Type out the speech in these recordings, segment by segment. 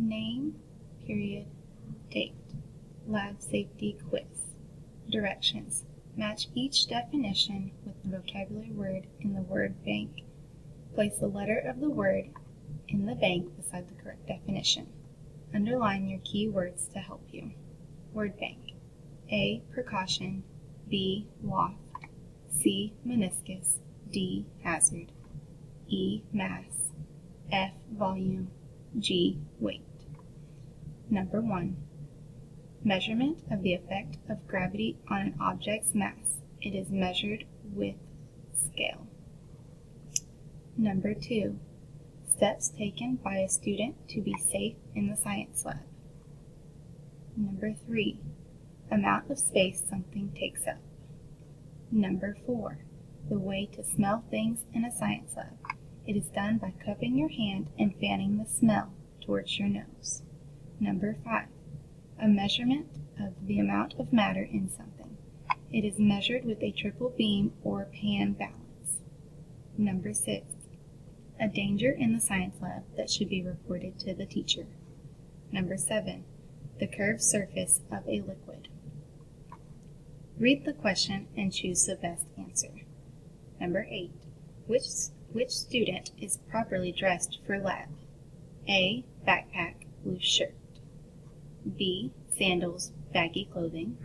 Name, period, date. Lab safety quiz. Directions. Match each definition with the vocabulary word in the word bank. Place the letter of the word in the bank beside the correct definition. Underline your key words to help you. Word bank. A. Precaution. B. Waft. C. Meniscus. D. Hazard. E. Mass. F. Volume. G. Weight. Number 1. Measurement of the effect of gravity on an object's mass. It is measured with scale. Number 2. Steps taken by a student to be safe in the science lab. Number 3. Amount of space something takes up. Number 4. The way to smell things in a science lab. It is done by cupping your hand and fanning the smell towards your nose. Number 5. A measurement of the amount of matter in something. It is measured with a triple beam or pan balance. Number 6. A danger in the science lab that should be reported to the teacher. Number 7. The curved surface of a liquid. Read the question and choose the best answer. Number 8. Which student is properly dressed for lab? A. Backpack, loose shirt. B. Sandals, baggy clothing.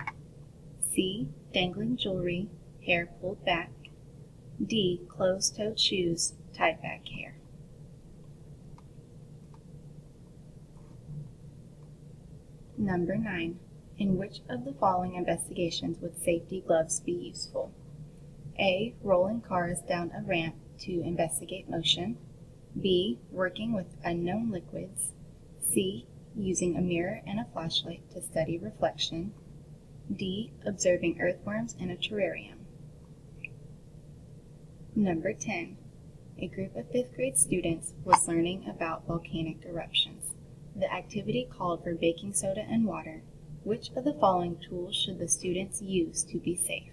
C. Dangling jewelry, hair pulled back. D. Closed-toed shoes, tied back hair. Number 9. In which of the following investigations would safety gloves be useful? A. Rolling cars down a ramp to investigate motion. B. Working with unknown liquids. C. Using a mirror and a flashlight to study reflection. D. Observing earthworms in a terrarium. Number 10. A group of 5th grade students was learning about volcanic eruptions. The activity called for baking soda and water. Which of the following tools should the students use to be safe?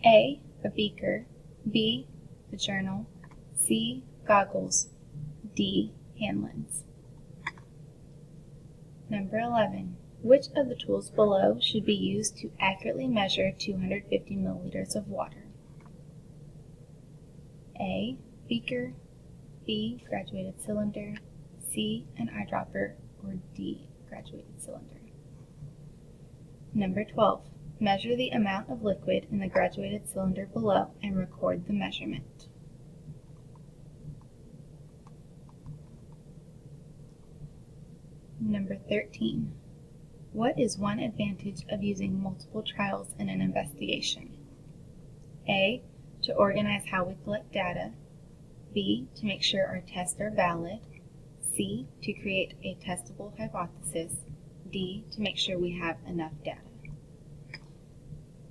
A. A beaker. B. A journal. C. Goggles. D. Hand lens. Number 11. Which of the tools below should be used to accurately measure 250 milliliters of water? A. Beaker. B. Graduated cylinder. C. An eyedropper. Or D. Graduated cylinder. Number 12. Measure the amount of liquid in the graduated cylinder below and record the measurement. Number 13. What is one advantage of using multiple trials in an investigation? A. To organize how we collect data. B. To make sure our tests are valid. C. To create a testable hypothesis. D. To make sure we have enough data.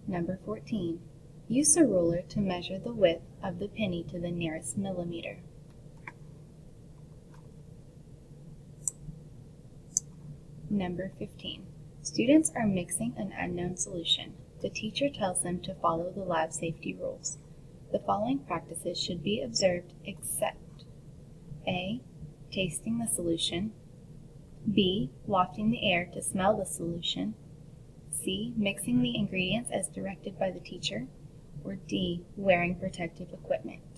Number 14. Use a ruler to measure the width of the penny to the nearest millimeter. Number 15. Students are mixing an unknown solution. The teacher tells them to follow the lab safety rules. The following practices should be observed except A. Tasting the solution. B. Wafting the air to smell the solution. C. Mixing the ingredients as directed by the teacher. Or D. Wearing protective equipment.